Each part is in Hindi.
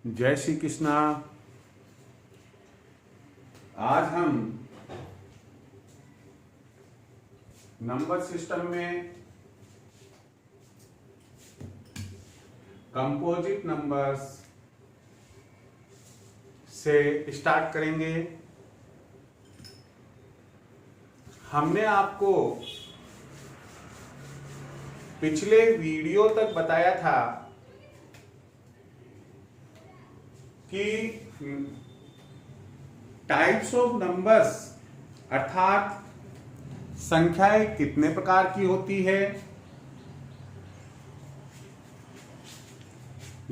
जय श्री कृष्णा। आज हम नंबर सिस्टम में कंपोजिट नंबर्स से स्टार्ट करेंगे। हमने आपको पिछले वीडियो तक बताया था कि टाइप्स ऑफ नंबर्स अर्थात संख्याएं कितने प्रकार की होती है।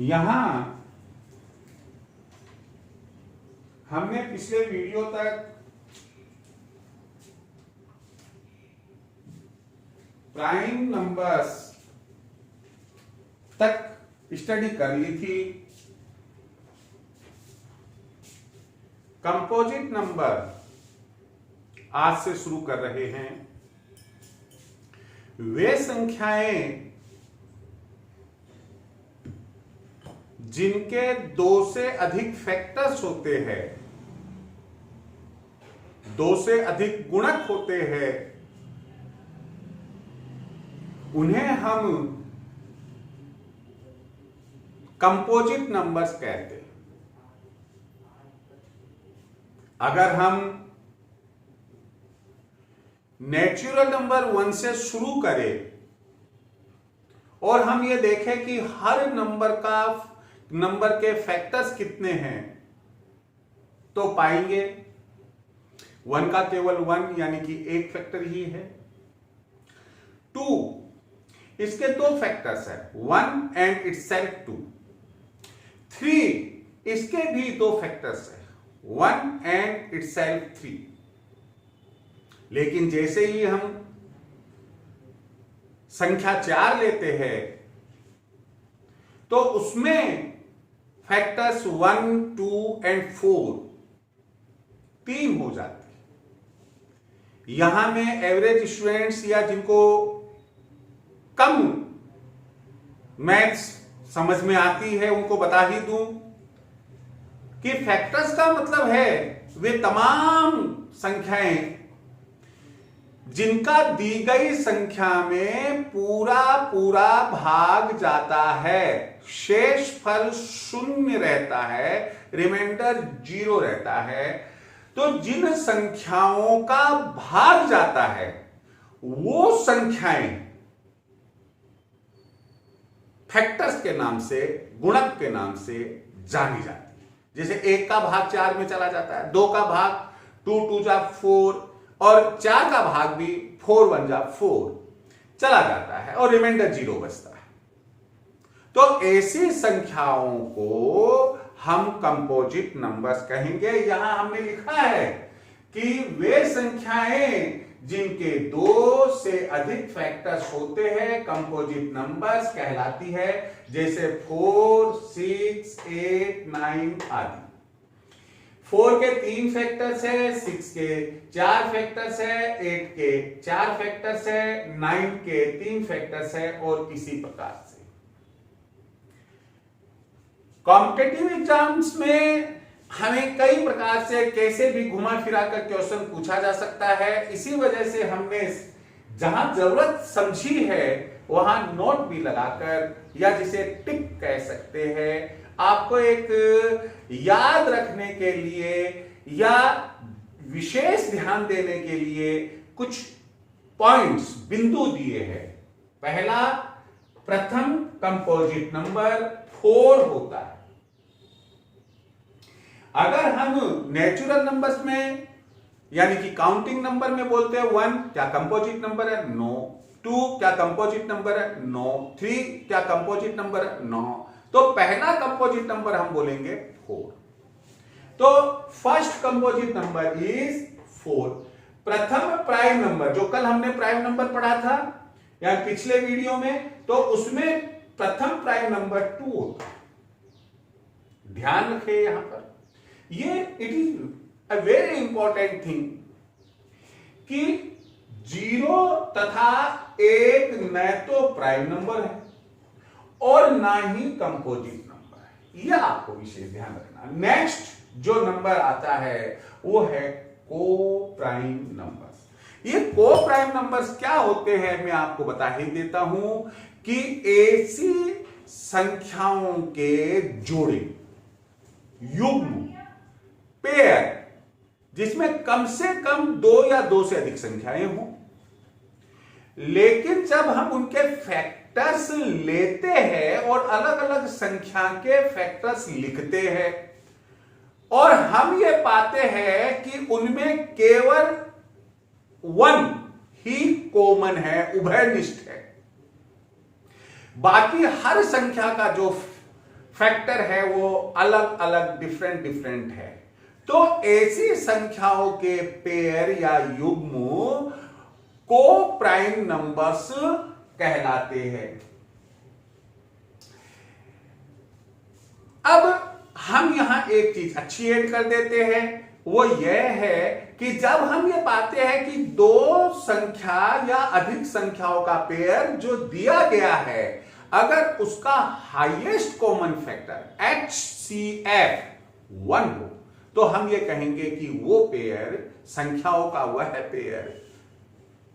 यहां हमने पिछले वीडियो तक प्राइम नंबर्स तक स्टडी कर ली थी। कंपोजिट नंबर आज से शुरू कर रहे हैं। वे संख्याएं जिनके दो से अधिक फैक्टर्स होते हैं, दो से अधिक गुणक होते हैं, उन्हें हम कंपोजिट नंबर्स कहते हैं। अगर हम नेचुरल नंबर 1 से शुरू करें और हम ये देखें कि हर नंबर के फैक्टर्स कितने हैं, तो पाएंगे 1 का केवल 1 यानी कि एक फैक्टर ही है। 2 इसके दो फैक्टर्स है, 1 एंड इटसेल्फ 2। 3 इसके भी दो फैक्टर्स है, 1 एंड इटसेल्फ 3। लेकिन जैसे ही हम संख्या 4 लेते हैं तो उसमें फैक्टर्स 1, 2 एंड 4 3 हो जाते हैं। यहां में एवरेज स्टूडेंट्स या जिनको कम मैथ्स समझ में आती है उनको बता ही दूं कि फैक्टर्स का मतलब है वे तमाम संख्याएं जिनका दी गई संख्या में पूरा भाग जाता है, शेष फल शून्य रहता है, रिमाइंडर 0 रहता है। तो जिन संख्याओं का भाग जाता है वो संख्याएं फैक्टर्स के नाम से, गुणक के नाम से जानी जाती है। जैसे 1 का भाग 4 में चला जाता है, 2 का भाग 2 2 जा 4 और 4 का भाग भी 4 1 जा 4 चला जाता है और रिमाइंडर 0 बचता है। तो ऐसी संख्याओं को हम कंपोजिट नंबर्स कहेंगे। यहां हमने लिखा है कि वे संख्याएं जिनके 2 से अधिक फैक्टर्स होते हैं कंपोजिट नंबर्स कहलाती है। जैसे 4, 6, 8, 9 आदि। 4 के 3 फैक्टर्स है, 6 के 4 फैक्टर्स है, 8 के 4 फैक्टर्स है, 9 के 3 फैक्टर्स है और इसी प्रकार से। कॉम्पिटिटिव एग्जाम्स में हमें कई प्रकार से कैसे भी घुमा फिरा कर क्वेश्चन पूछा जा सकता है। इसी वजह से हमने जहां जरूरत समझी है वहां नोट भी लगाकर, या जिसे टिक कह सकते हैं, आपको एक याद रखने के लिए या विशेष ध्यान देने के लिए कुछ पॉइंट्स, बिंदु दिए हैं। पहला, प्रथम कंपोजिट नंबर 4 होता है। अगर हम नेचुरल नंबर्स में यानी कि काउंटिंग नंबर में बोलते हैं 1 क्या कंपोजिट नंबर है? नो। 2 क्या कंपोजिट नंबर है? नो। 3 क्या कंपोजिट नंबर है? नो। तो पहला कंपोजिट नंबर हम बोलेंगे 4। तो फर्स्ट कंपोजिट नंबर इज 4। प्रथम प्राइम नंबर, जो कल हमने प्राइम नंबर पढ़ा था या पिछले वीडियो में, तो उसमें प्रथम प्राइम नंबर 2 होता है। ध्यान रखें यहां पर, ये it is a very important thing कि 0 तथा 1 न तो प्राइम नंबर है और ना ही कंपोजिट नंबर है। यह आपको विशेष ध्यान रखना। नेक्स्ट जो नंबर आता है वो है को प्राइम नंबर्स। ये को प्राइम नंबर्स क्या होते हैं मैं आपको बता ही देता हूं कि ऐसी संख्याओं के जोड़े, युग्म, पेयर जिसमें कम से कम 2 या 2 से अधिक संख्याएं हों, लेकिन जब हम उनके फैक्टर्स लेते हैं और अलग अलग संख्या के फैक्टर्स लिखते हैं और हम ये पाते हैं कि उनमें केवल 1 ही कॉमन है, उभयनिष्ठ है, बाकी हर संख्या का जो फैक्टर है वो अलग अलग डिफरेंट है, तो ऐसी संख्याओं के पेयर या युग्म को प्राइम नंबर्स कहलाते हैं। अब हम यहां एक चीज अच्छी ऐड कर देते हैं, वो यह है कि जब हम ये पाते हैं कि 2 संख्या या अधिक संख्याओं का पेयर जो दिया गया है, अगर उसका हाईएस्ट कॉमन फैक्टर HCF 1 हो, तो हम ये कहेंगे कि वो पेयर, संख्याओं का वह पेयर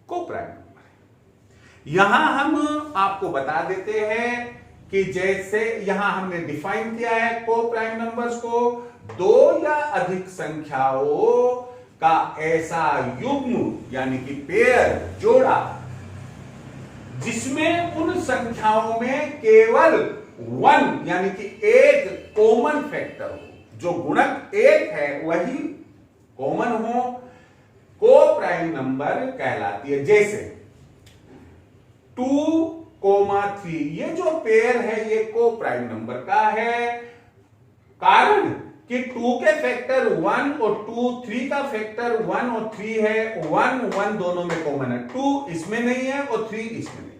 को प्राइम नंबर है। यहां हम आपको बता देते हैं कि जैसे यहां हमने डिफाइन किया है को प्राइम नंबर्स को, 2 या अधिक संख्याओं का ऐसा युग्म यानी कि पेयर, जोड़ा, जिसमें उन संख्याओं में केवल 1 यानी कि एक कॉमन फैक्टर हो, जो गुणक 1 है वही कॉमन हो, को प्राइम नंबर कहलाती है। जैसे 2,3 ये जो पेयर है ये को प्राइम नंबर का है, कारण कि 2 के फैक्टर 1 और 2, 3 का फैक्टर 1 और 3 है, 1 1 दोनों में कॉमन है, 2 इसमें नहीं है और 3 इसमें नहीं है।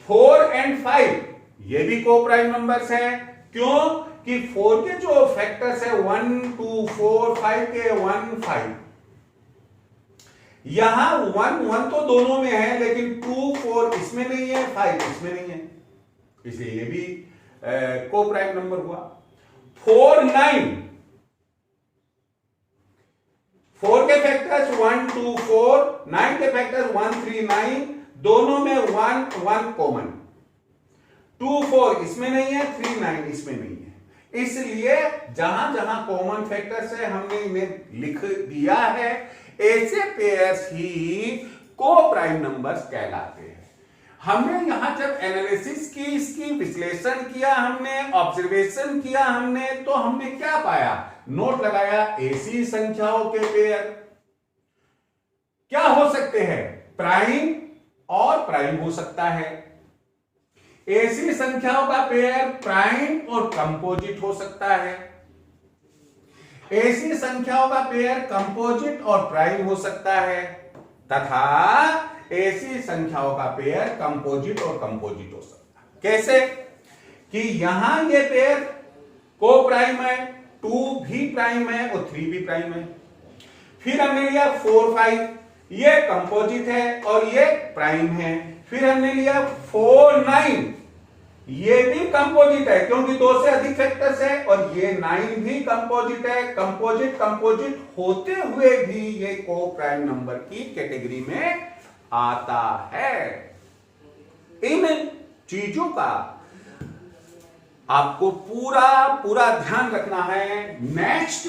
4 और 5 ये भी को प्राइम नंबर्स है, क्यों कि 4 के जो फैक्टर्स है 1 2 4, 5 के 1 5, यहां 1 1 तो दोनों में है, लेकिन 2 4 इसमें नहीं है, 5 इसमें नहीं है, इसलिए ये भी को प्राइम नंबर हुआ। 4 9, 4 के फैक्टर्स 1 2 4, 9 के फैक्टर्स 1 3 9, दोनों में 1 1 कॉमन, 2 4 इसमें नहीं है, 3 9 इसमें नहीं है, इसलिए जहां जहां कॉमन फैक्टर्स है हमने इन्हें लिख दिया है। ऐसे पेयर्स ही को प्राइम नंबर्स कहलाते हैं। हमने यहां जब एनालिसिस की, इसकी विश्लेषण किया, हमने ऑब्जर्वेशन किया, हमने तो हमने क्या पाया, नोट लगाया, ऐसी संख्याओं के पेयर क्या हो सकते हैं, प्राइम और प्राइम हो सकता है। ऐसी संख्याओं का पेयर प्राइम और कंपोजिट हो सकता है। ऐसी संख्याओं का पेयर कंपोजिट और प्राइम हो सकता है, तथा ऐसी संख्याओं का पेयर कंपोजिट और कंपोजिट हो सकता है। कैसे कि यहां ये पेयर को प्राइम है, 2 भी प्राइम है और 3 भी प्राइम है। फिर हमने लिया 4 5, ये कंपोजिट है और ये प्राइम है। फिर हमने लिया 4 9, ये भी कंपोजिट है क्योंकि 2 से अधिक फैक्टर्स है, और ये 9 भी कंपोजिट है। कंपोजिट होते हुए भी ये को प्राइम नंबर की कैटेगरी में आता है। इन चीजों का आपको पूरा ध्यान रखना है। नेक्स्ट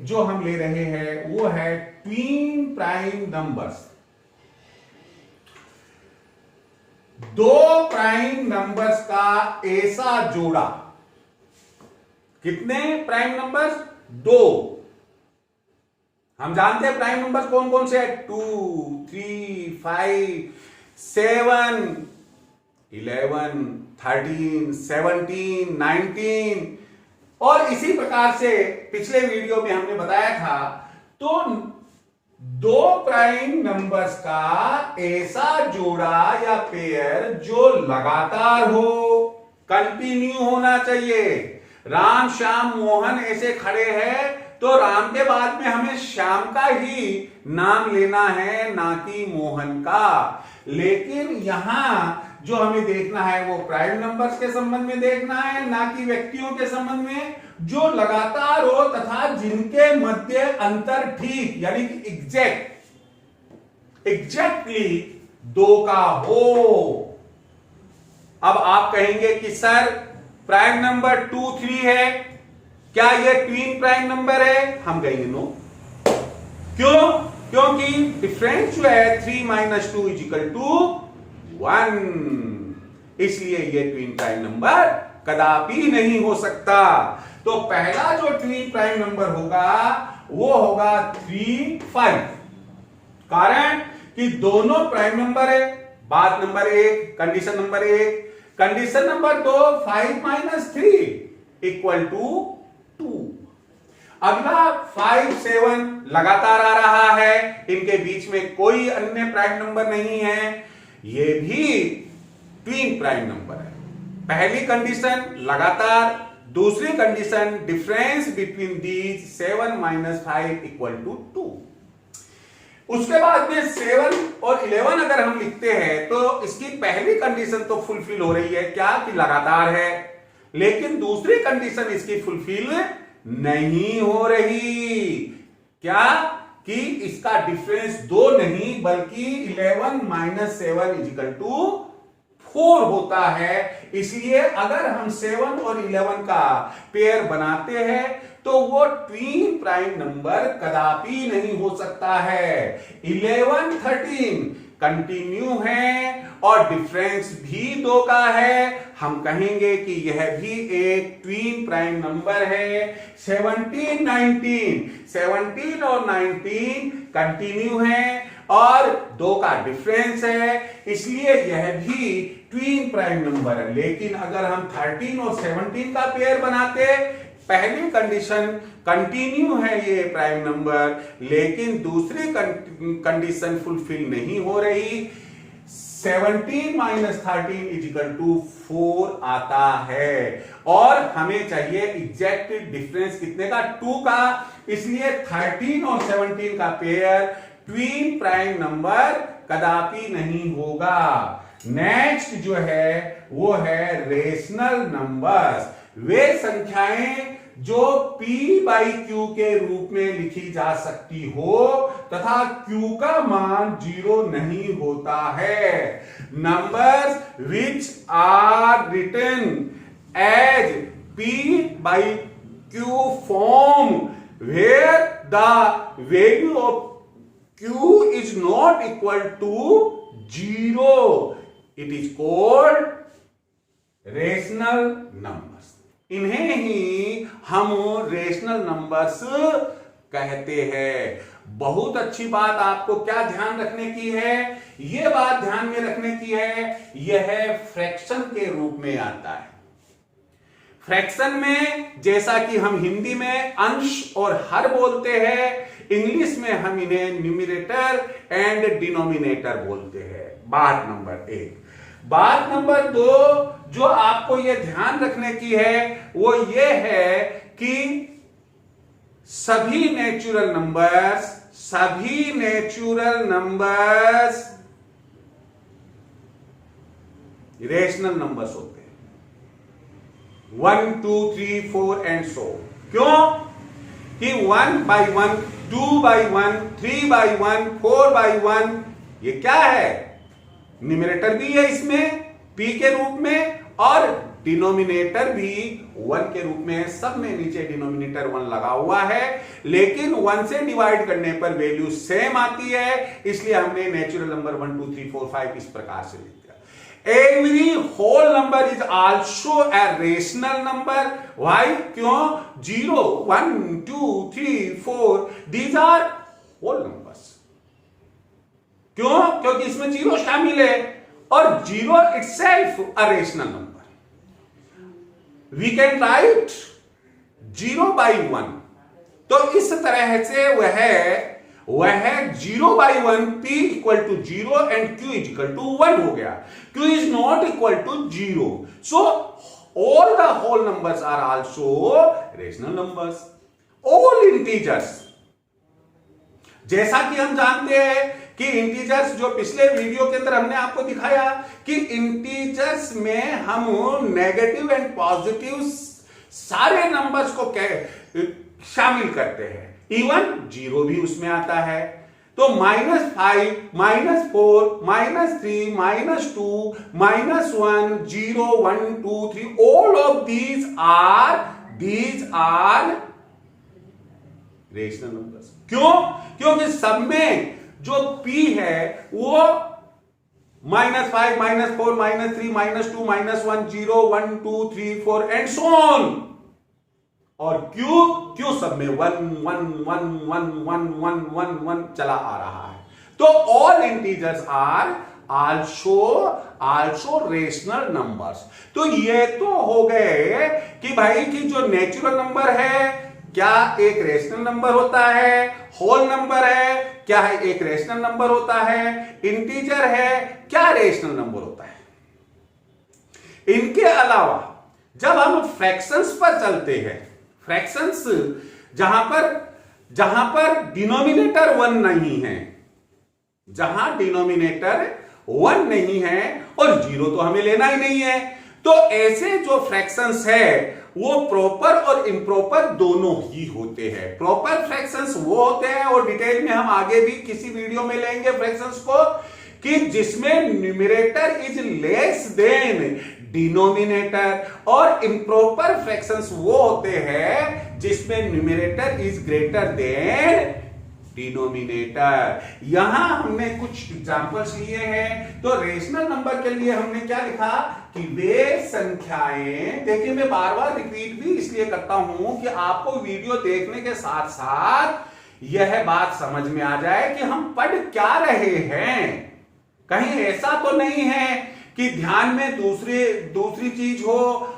जो हम ले रहे हैं वो है twin prime numbers. 2 prime numbers का ऐसा जोड़ा, कितने प्राइम नंबर्स, 2। हम जानते हैं प्राइम नंबर्स कौन कौन से हैं, 2 3 5 7 11 13 17 19, और इसी प्रकार से पिछले वीडियो में हमने बताया था। तो 2 प्राइम नंबर्स का ऐसा जोड़ा या पेयर जो लगातार हो, कंटिन्यू होना चाहिए। राम श्याम मोहन ऐसे खड़े हैं तो राम के बाद में हमें श्याम का ही नाम लेना है, ना कि मोहन का। लेकिन यहां जो हमें देखना है वो प्राइम नंबर्स के संबंध में देखना है, ना कि व्यक्तियों के संबंध में, जो लगातार हो तथा जिनके मध्य अंतर ठीक यानी कि एग्जैक्टली 2 का हो। अब आप कहेंगे कि सर प्राइम नंबर 2, 3 है, क्या यह ट्विन प्राइम नंबर है? हम कहेंगे नो। क्यों? क्योंकि डिफरेंस जो है 3 - 2 = 1, इसलिए यह ट्विन प्राइम नंबर कदापि नहीं हो सकता। तो पहला जो ट्विन प्राइम नंबर होगा वो होगा 3, 5। कारण कि दोनों प्राइम नंबर है। बात number 1, condition number 1। Condition number 2, 5 - 3 = 2। अगला 5, 7 लगातार आ रहा है, इनके बीच में कोई अन्य प्राइम नंबर नहीं है, ये भी ट्विन प्राइम नंबर है। पहली कंडीशन लगातार, दूसरी कंडीशन डिफरेंस बिटवीन दीज 7 - 5 = 2। उसके बाद में 7 और 11 अगर हम लिखते हैं तो इसकी पहली कंडीशन तो फुलफिल हो रही है, क्या कि लगातार है, लेकिन दूसरी कंडीशन इसकी फुलफिल नहीं हो रही, क्या कि इसका डिफरेंस 2 नहीं बल्कि 11 - 7 = 4 होता है। इसलिए अगर हम 7 और 11 का पेयर बनाते हैं तो वो ट्विन प्राइम नंबर कदापि नहीं हो सकता है। 11, 13 कंटिन्यू है और डिफरेंस भी 2 का है, हम कहेंगे कि यह भी एक ट्विन प्राइम नंबर है। 17, 19 और 19 कंटिन्यू है और 2 का डिफरेंस है, इसलिए यह भी ट्विन प्राइम नंबर है। लेकिन अगर हम 13 और 17 का पेयर बनाते, पहली कंडीशन कंटिन्यू है ये प्राइम नंबर, लेकिन दूसरी कंडीशन फुलफिल नहीं हो रही, 17 - 13 = 4 आता है और हमें चाहिए एग्जैक्ट डिफरेंस कितने का? 2 का। इसलिए 13 और 17 का पेयर ट्विन प्राइम नंबर कदापि नहीं होगा। नेक्स्ट जो है वो है रेशनल नंबर्स, वे संख्याएं जो p/q के रूप में लिखी जा सकती हो तथा q का मान 0 नहीं होता है। Numbers which are written as p/q form where the value of q is not equal to 0, it is called rational numbers. इन्हें ही हम रेशनल नंबर्स कहते हैं। बहुत अच्छी बात आपको क्या ध्यान रखने की है? यह बात ध्यान में रखने की है, यह फ्रैक्शन के रूप में आता है। फ्रैक्शन में जैसा कि हम हिंदी में अंश और हर बोलते हैं, इंग्लिश में हम इन्हें न्यूमरेटर एंड डिनोमिनेटर बोलते हैं। बात नंबर 1। बात नंबर 2 जो आपको यह ध्यान रखने की है वो ये है कि सभी नेचुरल नंबर्स रेशनल नंबर्स होते हैं। 1, 2, 3, 4 एंड सो। क्यों कि 1/1, 2/1, 3/1, 4/1 ये क्या है? न्यूमरेटर भी है इसमें p के रूप में और डिनोमिनेटर भी 1 के रूप में। सब में नीचे डिनोमिनेटर 1 लगा हुआ है, लेकिन 1 से डिवाइड करने पर वैल्यू सेम आती है, इसलिए हमने नेचुरल नंबर 1, 2, 3, 4, 5 इस प्रकार से लिख दिया। Every whole number is also a rational number. Why? क्यों? 0, 1, 2, 3, 4 दीज आर होल नंबर्स। क्यों? क्योंकि इसमें 0 शामिल है और 0 itself a rational number. We can write 0/1। तो इस तरह से वह 0/1 p = 0 and q = 1 हो गया। q is not equal to 0. So all the whole numbers are also rational numbers. All integers, जैसा कि हम जानते हैं कि इंटीजर्स, जो पिछले वीडियो के अंदर हमने आपको दिखाया कि इंटीजर्स में हम नेगेटिव एंड पॉजिटिव सारे नंबर्स को शामिल करते हैं, इवन जीरो भी उसमें आता है। तो -5, -4, -3, -2, -1, 0, 1, 2, 3, all of these are rational numbers. क्यों? क्योंकि सब में जो p है वो -5, -4, -3, -2, -1, 0, 1, 2, 3, 4 एंड सो ऑन। और क्यों सब में 1, 1, 1, 1, 1, 1, 1, 1 चला आ रहा है। तो all integers are also rational numbers. तो ये तो हो गए कि भाई कि जो नेचुरल नंबर है क्या एक रेशनल नंबर होता है, होल नंबर है क्या है एक रेशनल नंबर होता है, इंटीजर है क्या रेशनल नंबर होता है। इनके अलावा जब हम फ्रैक्शंस पर चलते हैं, फ्रैक्शंस जहां पर डिनोमिनेटर 1 नहीं है, जहां डिनोमिनेटर 1 नहीं है और जीरो तो हमें लेना ही नहीं है, तो ऐसे जो फ्रैक्शंस है वो प्रॉपर और इम्प्रॉपर दोनों ही होते हैं। प्रॉपर फ्रैक्शंस वो होते हैं, और डिटेल में हम आगे भी किसी वीडियो में लेंगे फ्रैक्शंस को, कि जिसमें numerator is less than denominator, और इम्प्रॉपर फ्रैक्शंस वो होते हैं जिसमें numerator is greater than denominator. यहां हमने कुछ एग्जांपल्स लिए हैं। तो रेशनल नंबर के लिए हमने क्या लिखा कि वे संख्याएं, देखिए मैं बार बार रिपीट भी इसलिए करता हूं कि आपको वीडियो देखने के साथ साथ यह बात समझ में आ जाए कि हम पढ़ क्या रहे हैं। कहीं ऐसा तो नहीं है कि ध्यान में दूसरी चीज हो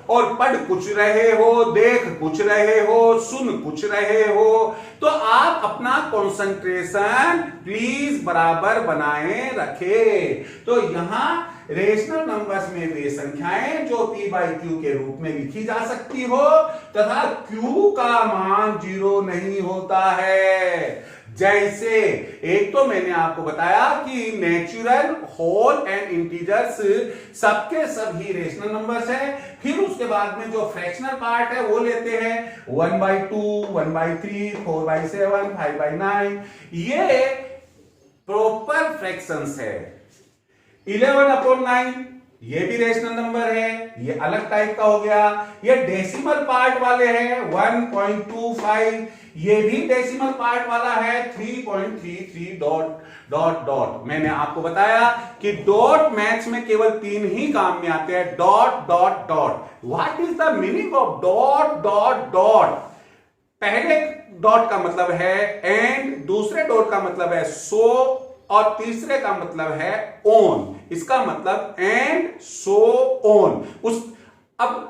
और पढ़ कुछ रहे हो, देख कुछ रहे हो, सुन कुछ रहे हो। तो आप अपना कंसंट्रेशन प्लीज बराबर बनाए रखें। तो यहां रेशनल नंबर्स में वे संख्याएं जो p बाई क्यू के रूप में लिखी जा सकती हो तथा q का मान 0 नहीं होता है। जैसे एक तो मैंने आपको बताया कि नेचुरल, होल एंड इंटीजर्स सबके सभी रेशनल नंबर्स हैं। फिर उसके बाद में जो फ्रैक्शनल पार्ट है वो लेते हैं 1/2, 1/3, 4/7, 5/9। ये प्रॉपर फ्रैक्शंस है। 11/9 ये भी रेशनल नंबर है, ये अलग टाइप का हो गया। ये डेसिमल पार्ट वाले हैं 1.25, ये भी डेसिमल पार्ट वाला है 3.33 डॉट। मैंने आपको बताया कि डॉट मैथ्स में केवल 3 ही काम में आते हैं, dot. What is the meaning of dot? पहले डॉट का मतलब है एंड, दूसरे डॉट का मतलब है सो, और तीसरे का मतलब है ऑन। इसका मतलब एंड, सो, ऑन। अब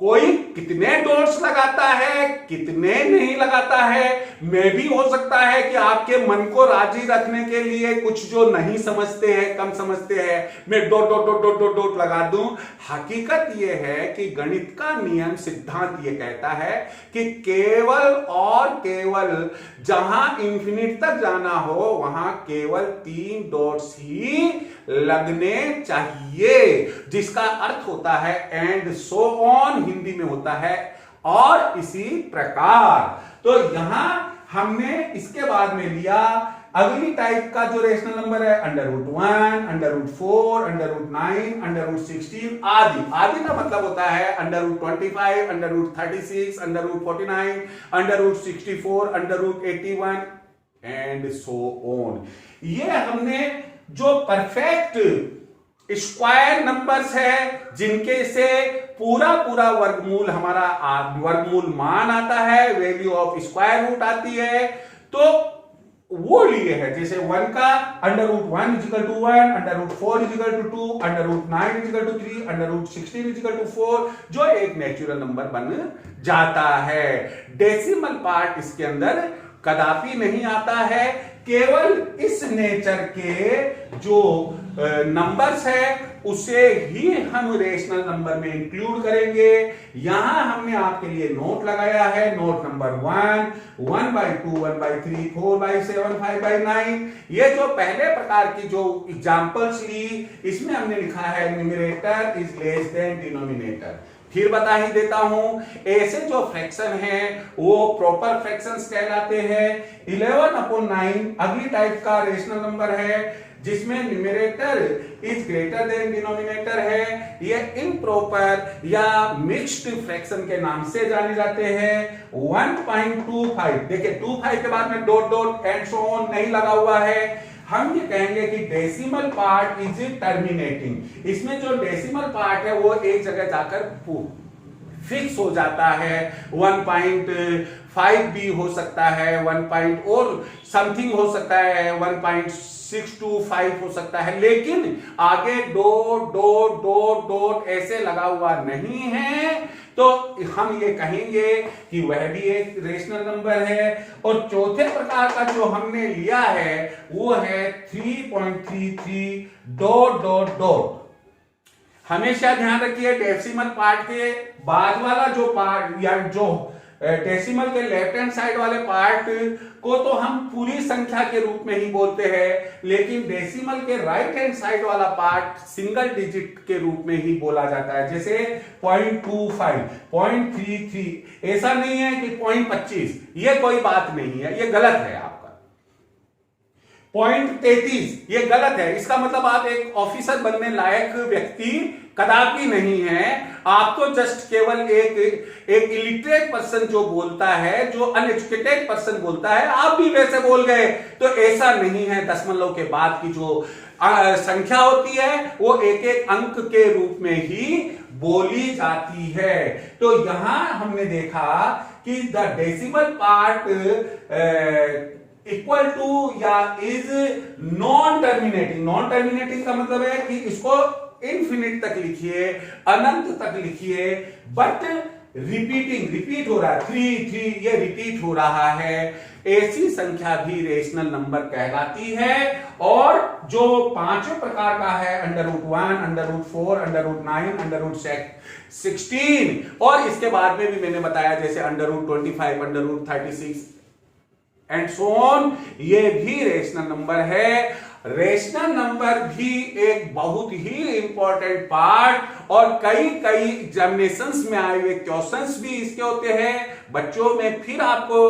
कोई कितने डॉट्स लगाता है, कितने नहीं लगाता है, मैं भी हो सकता है कि आपके मन को राजी रखने के लिए कुछ जो नहीं समझते हैं, कम समझते हैं, मैं डॉट लगा दूं। हकीकत यह है कि गणित का नियम, सिद्धांत यह कहता है कि केवल और केवल जहां इंफिनिट तक जाना हो वहां केवल 3 डॉट्स ही लगने चाहिए, जिसका अर्थ होता है एंड, सो ऑन हिंदी में होता है, और इसी प्रकार। तो यहां हमने इसके बाद में लिया अगली टाइप का जो रेशनल नंबर है √1, √4, √9, √16 आदि। आदि का मतलब होता है √25, √36, √49, √64, √81 एंड सो ऑन। ये हमने जो परफेक्ट स्क्वायर नंबर्स है जिनके से पूरा वर्गमूल, हमारा वर्गमूल मान आता है, वैल्यू ऑफ स्क्वायर रूट आती है, तो वो लिए है। जैसे 1 का √1 = 1, √4 = 2, √9 = 3, √16 = 4, जो एक नेचुरल नंबर बन जाता है। डेसिमल पार्ट इसके अंदर कदापि नहीं आता है। केवल इस नेचर के जो नंबर्स है उसे ही हम रेशनल नंबर में इंक्लूड करेंगे। यहां हमने आपके लिए नोट लगाया है, नोट नंबर 1, 1/2, 1/3, 4/7, 5/9। ये जो पहले प्रकार की जो एग्जांपल्स ली, इसमें हमने लिखा है numerator is less than denominator. फिर बता ही देता हूं, ऐसे जो फ्रैक्शन है वो प्रॉपर फ्रैक्शंस कहलाते हैं। 11/9 अगली टाइप का रेशनल नंबर है जिसमें numerator is greater than denominator है। ये इम्प्रॉपर या मिक्स्ड फ्रैक्शन के नाम से जाने जाते हैं। 1.25, देखिए 25 के बाद में dot dot and so on नहीं लगा हुआ है। हम ये कहेंगे कि डेसिमल पार्ट इज टर्मिनेटिंग। इसमें जो डेसिमल पार्ट है वो एक जगह जाकर फिक्स हो जाता है। 1.5 भी हो सकता है, 1 और समथिंग हो सकता है, 1.625 हो सकता है, लेकिन आगे डॉट डॉट डॉट डॉट ऐसे लगा हुआ नहीं है, तो हम ये कहेंगे कि वह भी एक रेशनल नंबर है। और चौथे प्रकार का जो हमने लिया है वो है 3.33 डॉट डॉट डॉट। हमेशा ध्यान रखिए, डेसिमल पार्ट के बाद वाला जो पार्ट या जो डेसिमल के लेफ्ट हैंड साइड वाले पार्ट को तो हम पूरी संख्या के रूप में ही बोलते हैं, लेकिन डेसिमल के राइट हैंड साइड वाला पार्ट सिंगल डिजिट के रूप में ही बोला जाता है। जैसे 0.25, 0.33, ऐसा नहीं है कि 0.25, ये कोई बात नहीं है, ये गलत है आपका। 0.33 ये गलत है, इसका मतलब आप एक ऑफिसर बनने लायक व्यक्ति कदापि नहीं है। आप तो जस्ट केवल एक इलिटरेट पर्सन जो बोलता है, जो अनएजुकेटेड पर्सन बोलता है, आप भी वैसे बोल गए, तो ऐसा नहीं है। दशमलव के बाद की जो संख्या होती है वो एक एक अंक के रूप में ही बोली जाती है। तो यहां हमने देखा कि the decimal part equal to या is non terminating. Non terminating का मतलब है कि इसको इन्फिनिट तक लिखिए, अनंत तक लिखिए, बट रिपीट हो रहा है, 3 ये रिपीट हो रहा है, ऐसी संख्या भी रेशनल नंबर कहलाती है। और जो पांचों प्रकार का है, √1, √4, √9, √16, और इसके बाद में भी मैंने बताया जैसे √25, √36 एंड सो ऑन, ये भी रेशनल नंबर है। रेशनल नंबर भी एक बहुत ही इंपॉर्टेंट पार्ट, और कई एग्जामिनेशंस में आए हुए क्वेश्चंस भी इसके होते हैं। बच्चों में फिर आपको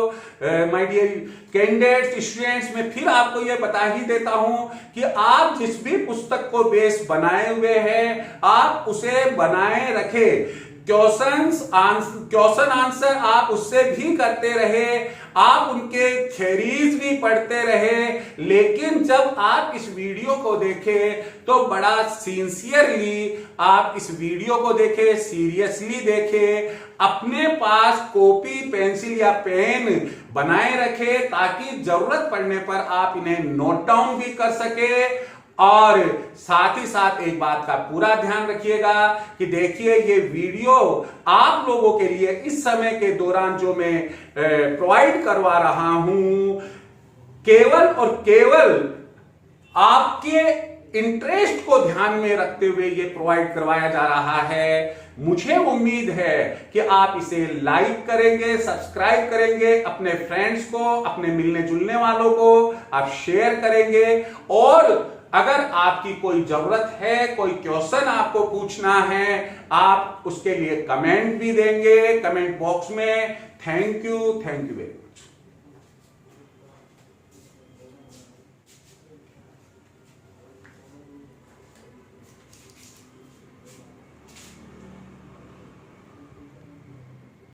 माय डियर कैंडिडेट्स, स्टूडेंट्स में फिर आपको यह बता ही देता हूं कि आप जिस भी पुस्तक को बेस बनाए हुए हैं, आप उसे बनाए रखें। क्वेश्चन आंसर आप उससे भी करते रहे, आप उनके थ्योरीज भी पढ़ते रहे, लेकिन जब आप इस वीडियो को देखें तो बड़ा सिंसियरली आप इस वीडियो को देखें, सीरियसली देखें, अपने पास कॉपी, पेंसिल या पेन बनाए रखें ताकि जरूरत पड़ने पर आप इन्हें नोट डाउन भी कर सके। और साथ ही साथ एक बात का पूरा ध्यान रखिएगा कि देखिए ये वीडियो आप लोगों के लिए इस समय के दौरान जो मैं प्रोवाइड करवा रहा हूं, केवल और केवल आपके इंटरेस्ट को ध्यान में रखते हुए ये प्रोवाइड करवाया जा रहा है। मुझे उम्मीद है कि आप इसे लाइक करेंगे, सब्सक्राइब करेंगे, अपने फ्रेंड्स को, अपने मिलने जुलने वालों को आप शेयर करेंगे। और अगर आपकी कोई जरूरत है, कोई क्वेश्चन आपको पूछना है, आप उसके लिए कमेंट भी देंगे कमेंट बॉक्स में। Thank you very much.